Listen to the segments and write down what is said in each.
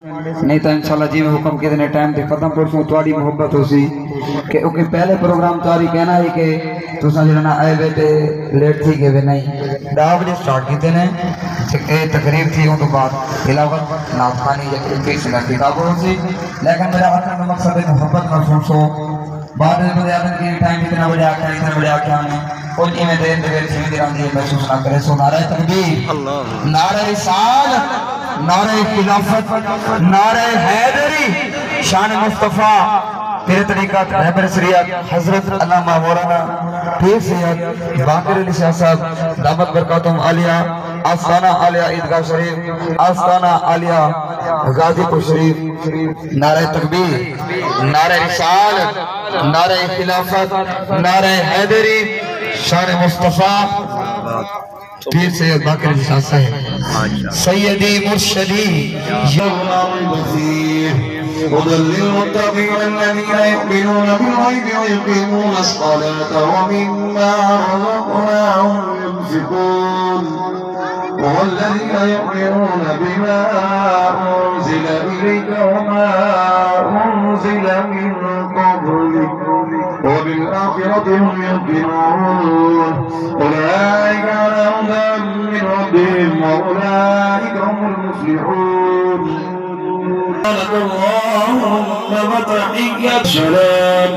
نہیں تو انشاءاللہ جی میں حکم کے دینے ٹائم تے ختم پرسوں تواری محبت ہو سی کہ اوکے پہلے پروگرام تواری کہنا ہے کہ تو سنجھنا آئے بیٹے لیٹ تھی کہ نہیں 10 بجے سٹارٹ کی دینے تقریب تھی ان تو بعد علاوت ناتخانی یا کسی نہ کتاب ہو سی لیکن میرا اصل میں مقصد ہے محبت محسوس ہو بعد میں مجھے آدم کی ٹائم اتنا بڑے آکھا ہمیں کوئی نہیں میں دیر دیر تھی میرے آندھی محسوس نہ کرے سو نعرہ تکبیر نعرہ رسالت نعرہ خلافت نعرہ حیدری شان مصطفیٰ تیرے طریقات رہبر شریعت حضرت علامہ مولانا پیر سید باقر علی شاہ صاحب دامت برکاتہم عالیہ آستانہ عالیہ عیدگاہ شریف آستانہ عالیہ غازی پور شریف نعرہ تکبیر نعرہ رسالت نعرہ خلافت نعرہ حیدری شان مصطفیٰ پیر سید باقر علی شاہ صاحب سیدی مرشدی هدى للمتقين الذين يؤمنون بالغيب ويقيمون الصلاة ومما رزقناهم ينفقون والذين يؤمنون بما أنزل إليك وما أنزل من قبلك وبالآخرة هم يوقنون أولئك على هدى من ربهم وأولئك هم المفلحون اللهم وتحية السلام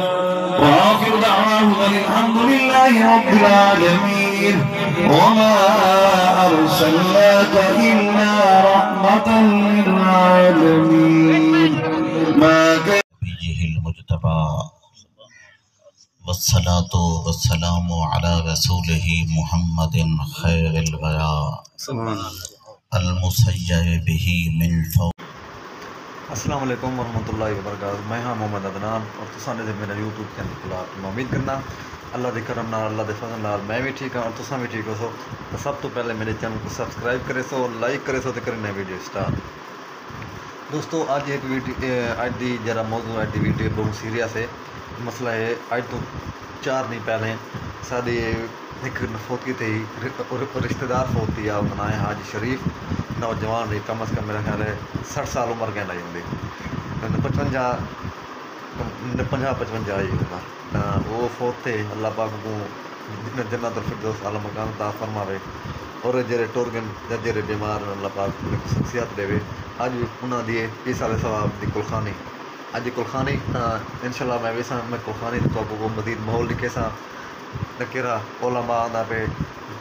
وآخر دعواهم الحمد لله رب العالمين وما أرسلناك إلا رحمة للعالمين ما كان نبيه المجتبى والصلاة والسلام على رسوله محمد خير البراء المسير به من فوق. السلام علیکم ورحمۃ اللہ وبرکاتہ. میں ہاں محمد عدنان اور تساں نے میرا یوٹیوب چینل کھلا. میں امید کرنا اللہ دے کرم نال اللہ دے فضل نال میں بھی ٹھیک ہوں اور تساں بھی ٹھیک ہو سو. تو سب تو پہلے میرے چینل کو سبسکرائب کرے سو لائک کرے سو تے کرنے ویڈیو سٹارٹ. دوستو اج ایک ویڈیو اج دی جرا موضوع اج دی ویڈیو بہت سیریس ہے. مسئلہ ہے اج تو 4 دن پہلے ساری ایک فوتی تھی رشتہ دار فوتی ہے نام ہے حاجی شریف نوجوان رہی کم از کم میرا خیال ہے 60 سال عمر کہنا ہی ہوں 55 آئی عمر وہ فوت تھے. اللہ پاک کو جنت الفردوس اعلی مقام عطا فرماوے اور جڑے ٹر گئے یا جڑے بیمار اللہ پاک شخصیت دے. اج انہاں دی 20 سال ثواب دی کلخانی اج کلخانی انشاءاللہ میں ویسا میں کلخانی تو کو مزید ماحول لکھے سا نکرا علماء دا پہ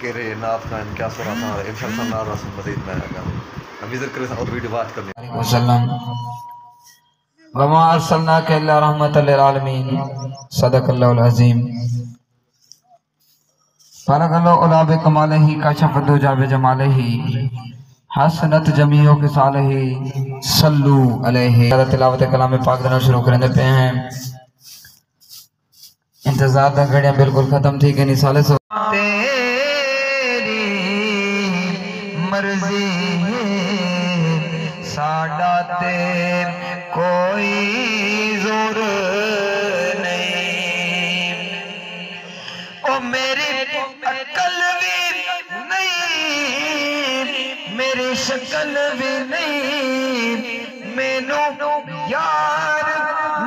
کرے نعت خان کیا سورا تھا انشاءاللہ نال رسول مزید میں آگا وزٹ کرے اور ویڈیو واچ کرنی وسلم وما ارسلناک الا رحمت للعالمین صدق اللہ العظیم. فرغ اللہ علا بکمالہ کاشف الدجا بجمالہ حسنت جمیع خصالہ صلو علیہ. تلاوت کلام پاک دینا شروع کرنے پہ ہیں. انتظار دا گھڑیاں بالکل ختم تھی کہ نہیں سالے سو تیری مرضی ساڈا تے کوئی زور نہیں او میری عقل بھی نہیں میری شکل بھی نہیں مینوں یار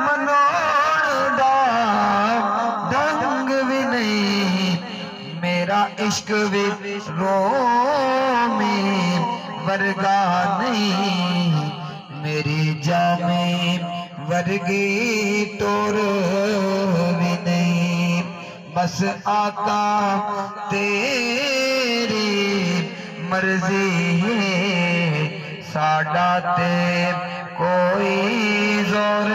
منوڑ دا ڈنگ بھی نہیں میرا عشق بھی رومی ورگا نہیں میری جامع ورگی ٹور بھی نہیں بس آقا تیری مرضی ہے ساڈا تے کوئی زور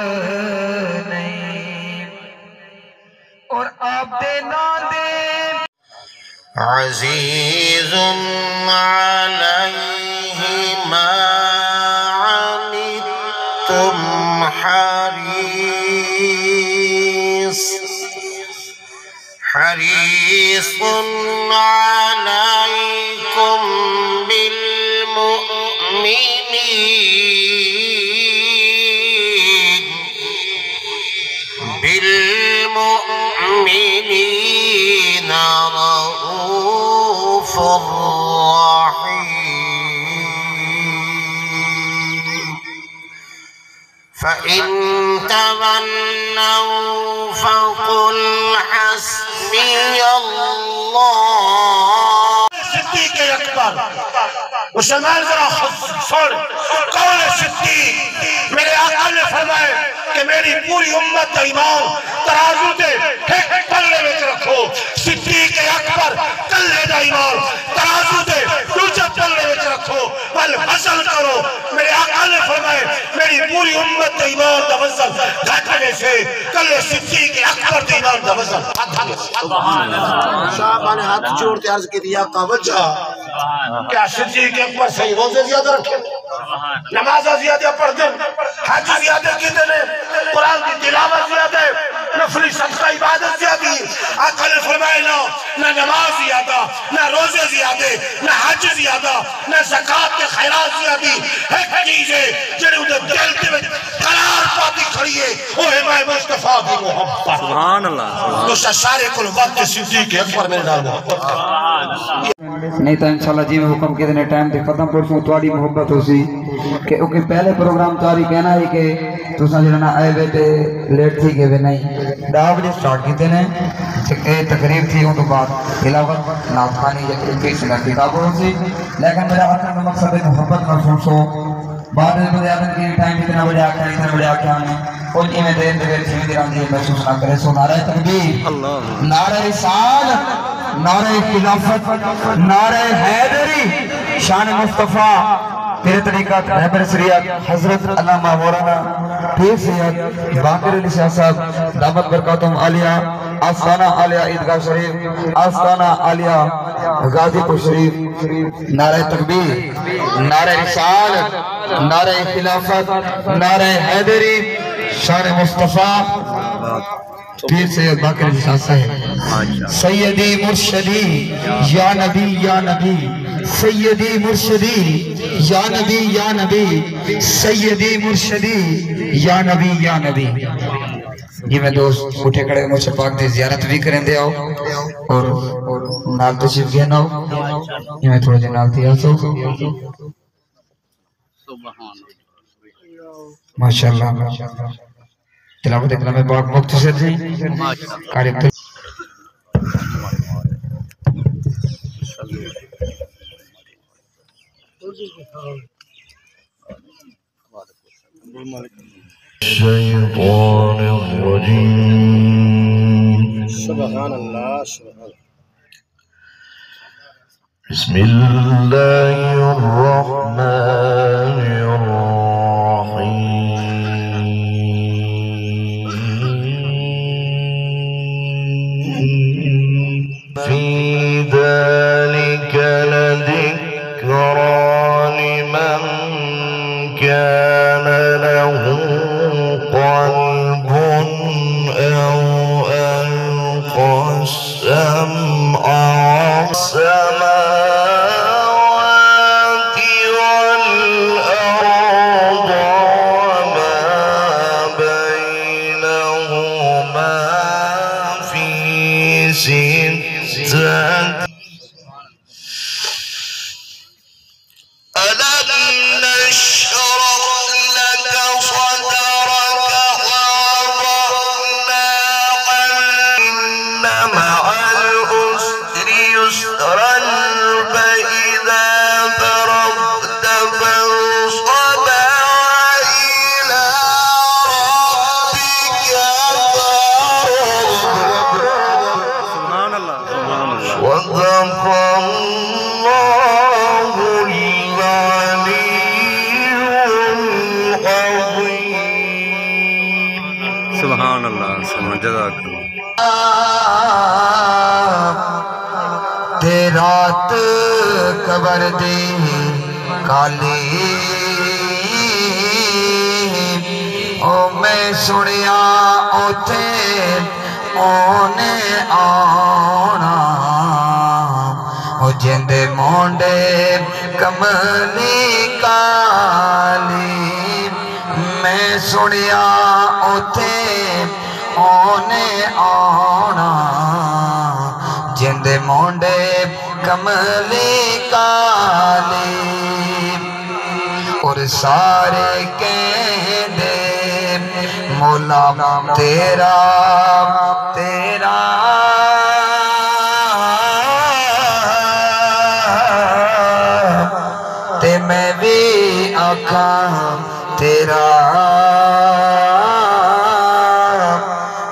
نہیں اور آپ دے نہ دے عزيز عليه ما عنتم حريص عليكم بالمؤمنين رؤوف رحيم. فإن تولوا فقل حسبي الله. صدیق اکبر مسلمان ذرا سن کون ہے صدیق؟ میرے آقا نے فرمائے کہ میری پوری امت کا ایمان ترازو دے ایک پلے میں رکھو. صدیق اکبر کلے دا ایمان ترازو دے دوسرے پلے میں رکھو بل حسن کرو. میرے آقا نے فرمائے میری پوری امت کا ایمان دا وزن گھٹنے سے کلے صدیق اکبر دا ایمان دا وزن. صحابہ نے ہاتھ جوڑتے عرض کی دیا آقا وجہ کیا صدیق اکبر صحیح روزے زیادہ رکھے، نمازہ زیادہ پڑھ دیں، حج زیادہ کی دیں، قرآن کی تلاوت زیادہ، نفلی صدقہ عبادت زیادہ. آقا نے فرمائے نہ نماز زیادہ، نہ روزے زیادہ، نہ حج زیادہ، نہ زکاة کے خیرات زیادہ. ایک چیز ہے جنہیں انہیں دل کے میں قرار پاتی کھڑی ہے وہ ہے مصطفیٰ کی محبت. سبحان اللہ. تو سارے کل وقت صدیق اکبر میرے نال محبت نہیں تو انشاءاللہ جی میں حکم کتنے ٹائم تے ختم پرسوں تواڈی محبت ہو سی کہ اوکے پہلے پروگرام تاری کہنا ہے کہ تساں جڑا آئے بیٹے لیٹ تھی کہ بھی نہیں 10 بجے سٹارٹ کیتے نے تے تقریب تھی ان تو بعد تلاوت نعت خوانی یا پیش کتاب ہو سی. لیکن میرا اصل مقصد ہے محبت محسوس ہو. بعد میں مجھے آدم کی ٹائم اتنا بڑے آکھا ہے کوئی میں دیر دیر چھوئی دیر آنجی محسوس نہ کرے. سو نعرہ تکبیر، نعرہ رسالت، نعرہ خلافت، نعرہ حیدری، شان مصطفیٰ، تیرے طریقہ رہبر شریعت حضرت علامہ مولانا پیر سید باقر علی شاہ صاحب دامت برکاتہم عالیہ، آستانہ عالیہ عیدگاہ شریف، آستانہ عالیہ غازی پور شریف. نعرہ تکبیر، نعرہ رسالت، نعرہ خلافت، نعرہ حیدری، شان مصطفیٰ، پیر سید باقر علی شاہ صاحب. سیدی مرشدی یا نبی یا نبی، سیدی مرشدی یا نبی یا نبی، سیدی مرشدی یا نبی یا نبی. یہ میں دوست اٹھے کھڑے مجھ سے پاک دے زیارت بھی کریں دے آؤ اور نال تشریف گئے نہ ہو. یہ میں تھوڑا جی نال تھی آسو. ماشاءاللہ تلاوت کلام پاک مختصر جی قاری عبد الشيطان الرجيم. سبحان اللہ سبحان اللہ. بسم الله الرحمن الرحيم. في ذلك لذكرى لمن كان له قلب أو ألقى السمع والسماوات والأرض وما بينهما في ستة. ألم نشرح لك صدرك ووضعنا عنك مع العسر يسرا فإذا فرغت فانصب إلى ربك فارغب. سبحان اللہ. سبحان اللہ. صدق الله العلي العظيم. سبحان اللہ. سبحان جزاک اللہ. تے رات قبر دی کالی او میں سنیا اوتھے اونے آنا او جندے مونڈے کملی کالی میں سنیا اوتھے اونے آنا جندے مونڈے کملی کالی اور سارے کہندے مولا تیرا تیرا تے میں بھی آکھاں تیرا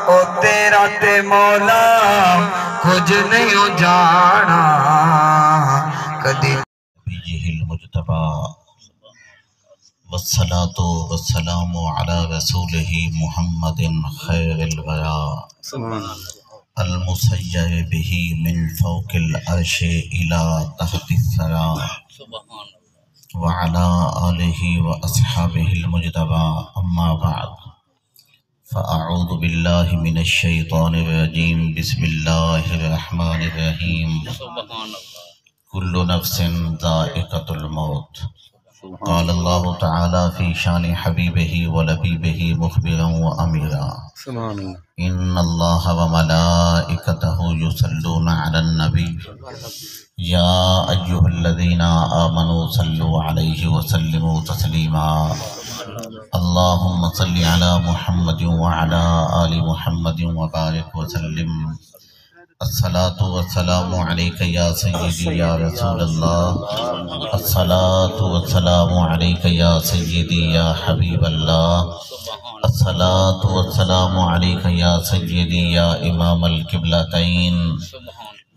او تیرا تے مولا کچھ نہیں جانا کدی نبيه المجتبى والصلاة والسلام على رسوله محمد خير الورى المسير به من فوق العرش إلى تحت الثرى وعلى آله وأصحابه المجتبى أما بعد فأعوذ بالله من الشيطان الرجيم بسم الله الرحمن الرحيم كل نفس ذائقة الموت قال الله تعالى في شان حبيبه ولبيبه مخبرا وأميرا إن الله وملائكته يصلون على النبي يا أيها الذين آمنوا صلوا عليه وسلموا تسليما اللهم صل على محمد وعلى آل محمد وبارك وسلم الصلاة والسلام عليك يا سيدي يا رسول الله الصلاة والسلام عليك يا سيدي يا حبيب الله الصلاة والسلام عليك يا سيدي يا إمام القبلتين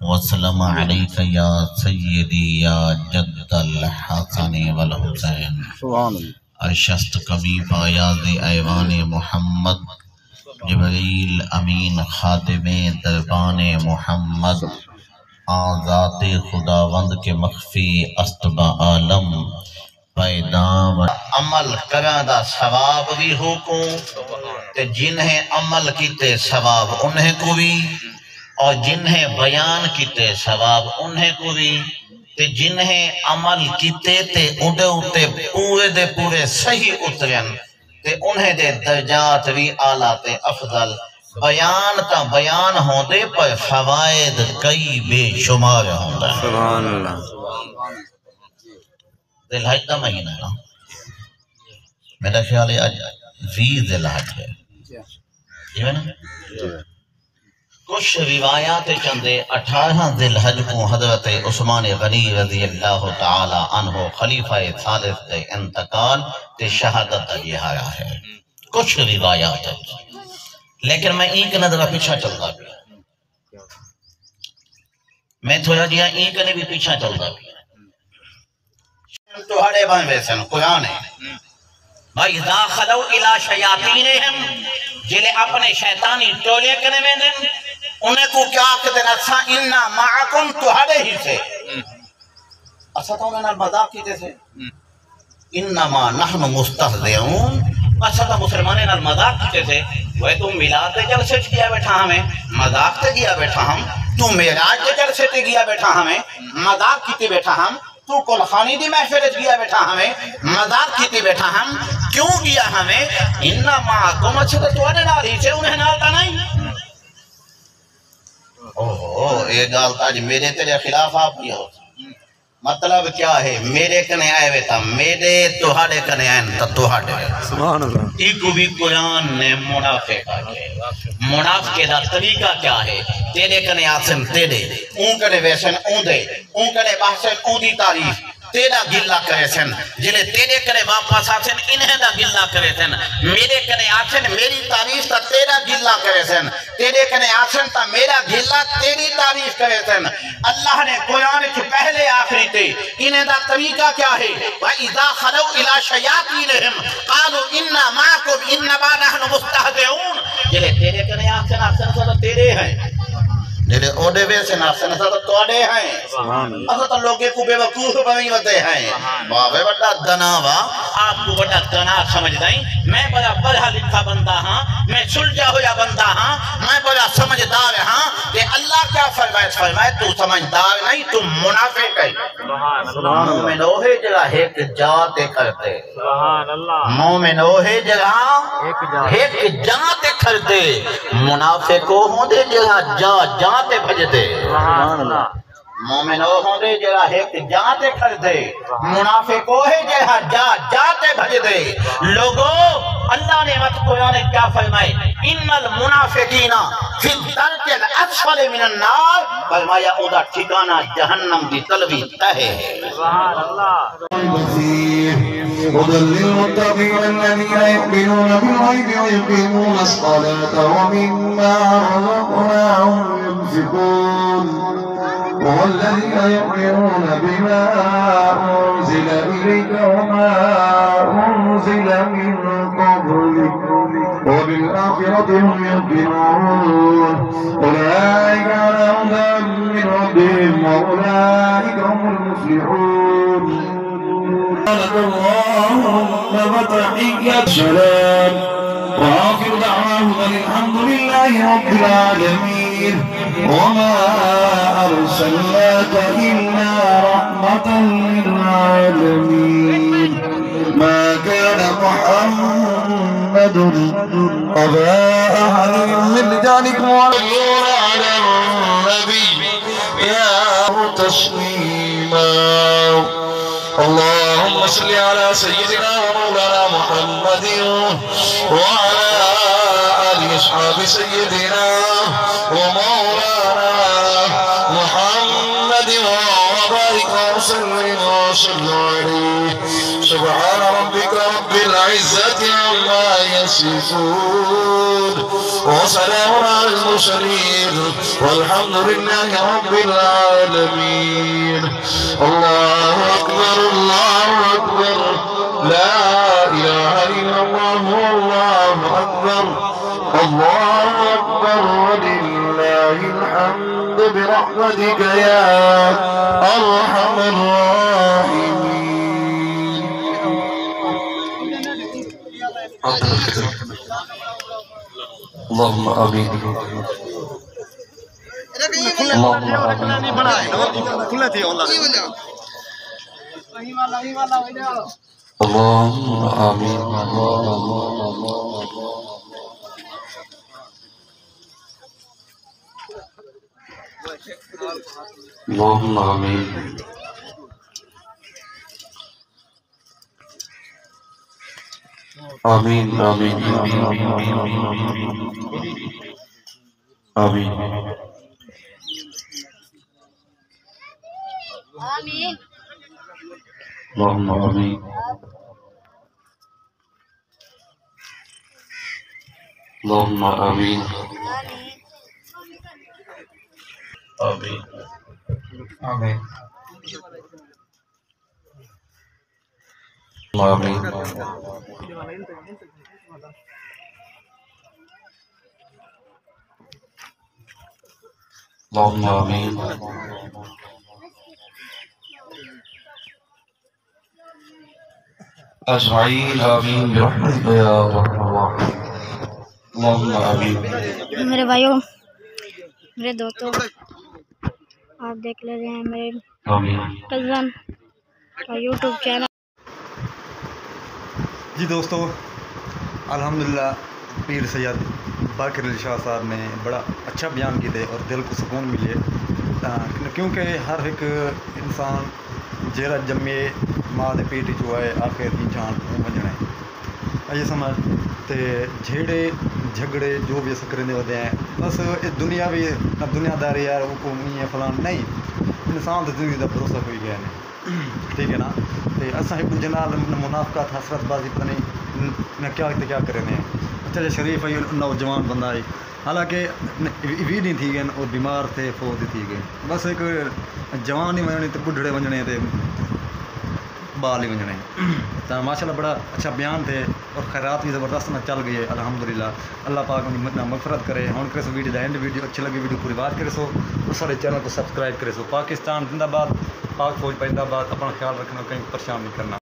والسلام عليك يا سيدي يا جد الحسن والحسين ارشست کبھی فایاض ایوان محمد جبریل امین خادم دربان محمد آذات خداوند کے مخفی استبا عالم پیدام عمل کرا دا ثواب بھی ہو کو تے جنہیں عمل کیتے ثواب انہیں کو بھی اور جنہیں بیان کیتے ثواب انہیں کو بھی تے جنہیں عمل کیتے تے اندے اتے پورے دے پورے صحیح اترین تے انہیں دے درجات بھی آلہ تے افضل بیان تا بیان ہوں دے پر فوائد کئی بے شمار ہوں دے سبحان اللہ ذی الحج دا مہینہ ہے نا میرا خیال ہے آج 20 ذی الحج ہے یہ ہے نا کچھ روایات چندے 18 ذی الحج کو حضرت عثمان غنی رضی اللہ تعالی عنہ خلیفہ ثالث تے انتقال تے شہادت دیا ہے کچھ روایات ہیں لیکن میں ایک نظرہ پیچھا چلتا بھی میں تھوڑا جیا ایک نے بھی پیچھا چلتا بھی تو ہڑے بن ویسن قرآن ہے بھائی اذا خلو الى شیاطینہم جلے اپنے شیطانی ٹولے کنے میں دن انہیں کو کیا کہتے ہیں اچھا انہا معاکم تو ہڑے ہی سے اچھا تو انہیں مذاق کیتے تھے انما نحن مستہزئون اچھا تو مسلمانے نال مذاق کیتے تھے وہ تو میلاد تے جلسے کیا بیٹھا ہمیں مذاق تے گیا بیٹھا ہم تو معراج تے جلسے تے گیا بیٹھا ہمیں مذاق کیتے بیٹھا ہم تو کل خانی دی محفل گیا بیٹھا ہمیں مذاق کیتے بیٹھا ہم کیوں گیا ہمیں انما معاکم اچھا تو انہیں نال ہی سے انہیں نالتا نہیں یہ گالتا آج میرے تیرے خلاف آپ کیا ہوتا مطلب کیا ہے میرے کنے آئے ہوئے تھا میرے توہاڑے کنے آئے تھا توہاڑے سبحان اللہ ایک بھی قرآن نے منافق آئے منافق دا طریقہ کیا ہے تیرے کنے آسن تیرے اون کنے ویسن اون دے اون کنے بحثن اون دی تعریف تیرا گلہ کرے سن جلے تیرے کرے واپس آسن انہیں دا گلہ کرے سن میرے کنے آسن میری تعریف تا تیرا گلہ کرے سن تیرے کنے آسن تا میرا گلہ تیری تعریف کرے سن اللہ نے قرآن کی پہلے آخری تے انہیں دا طریقہ کیا ہے وَإِذَا خَلَوْا إِلَى شَيَاطِينِهِمْ قَالُوا إِنَّا مَعَكُمْ إِنَّمَا نَحْنُ مُسْتَهْزِئُونَ جلے تیرے کنے آسن سا تیرے ہیں جلے اوڈے ویسے نافسن سا تو توڑے ہیں اصلا تو لوگے کو بے وقوف بنی ہوتے ہیں بابے بڑا دناوا آپ کو بڑا دنا سمجھ دائیں میں بڑا پڑھا لکھا بندہ ہاں میں سلجھا ہویا بندہ ہاں میں بڑا سمجھدار ہاں کہ اللہ کیا فرمائے تو سمجھدار نہیں تو منافق ہے مومن اوہے جگہ ایک جاتے کرتے مومن اوہے جگہ ایک جاتے کرتے منافق اوہے جگہ جاتے بھجتے مومن اوہے جگہ ایک جاتے کرتے منافق اوہے جگہ جاتے بھجتے لوگوں اللہ نے مت قرآن کیا فرمائے ان المنافقین فی الدرک الاسفل من النار فرمایا اودا ٹھکانہ جہنم دی تلوی تہے سبحان اللہ هدى للمتقين الذين يؤمنون بالغيب ويقيمون الصلاة ومما رزقناهم ينفقون والذين يؤمنون بما أنزل إليك وما أنزل من قبلك وبالآخرة هم يوقنون أولئك على هدى من ربهم وأولئك هم المفلحون اللهم وتحية السلام وآخر دعواهم الحمد لله رب العالمين وما أرسلناك إلا رحمة للعالمين ما كان محمد أبا أحد من رجالكم وصلوا على النبي يا تسليما اللهم صل على سيدنا ومولانا محمد وعلى آل أصحاب سيدنا ومولانا محمد وبارك وسلم عليه سبحان ربك رب العزة عما يصفون وسلام على المرسلين والحمد لله رب العالمين الله أكبر لا إله إلا الله والله أكبر ولله الحمد برحمتك يا أرحم الراحمين اللهم آمين اللهم آمين اللهم آمين آمين آمين آمين اللهم آمين اللهم آمين آمين آمين آمين اللهم آمين أجمعين آمين برحمتك يا أرحم الراحمين اللهم آمين میرے بھائیوں میرے دوستوں آپ دیکھ لے رہے ہیں میرے آمین کزن کا یوٹیوب چینل. جی دوستو الحمدللہ پیر سید باقر علی شاہ صاحب نے بڑا اچھا بیان کیتے اور دل کو سکون ملے کیونکہ ہر ایک انسان جیڑا جمے ماں دے پیٹ چ آئے آخر دی جان وجنا ہے یہ سمجھ تے جھیڑے جھگڑے جو بھی اس کرنے ہوتے ہیں بس دنیا بھی دنیا داری یار وہ فلان نہیں انسان تو زندگی کا بھروسہ کوئی گیا نہیں ٹھیک ہے نا تے اساں ایک دوجے نال منافقت حسرت بازی پتہ نہیں کیا کرے نے اچھا جی شریف ہے نوجوان بندہ ہے حالانکہ بھی نہیں تھی گئے اور بیمار تھے فوت تھی گئے بس ایک جوان ہی ونجنے تے بڈھڑے ونجنے تے بال ہی ونجنے تو ماشاء اللہ بڑا اچھا بیان تھے اور خیرات بھی زبردست نہ چل گئی ہے الحمدللہ اللہ پاک ان کی مغفرت کرے ہوں کرے سو ویڈیو اینڈ ویڈیو اچھی لگی ویڈیو پوری بات کرے سو اور سارے چینل کو سبسکرائب کرے سو پاکستان زندہ باد پاک فوج پائندہ باد اپنا خیال رکھنا کہیں پریشان نہیں کرنا.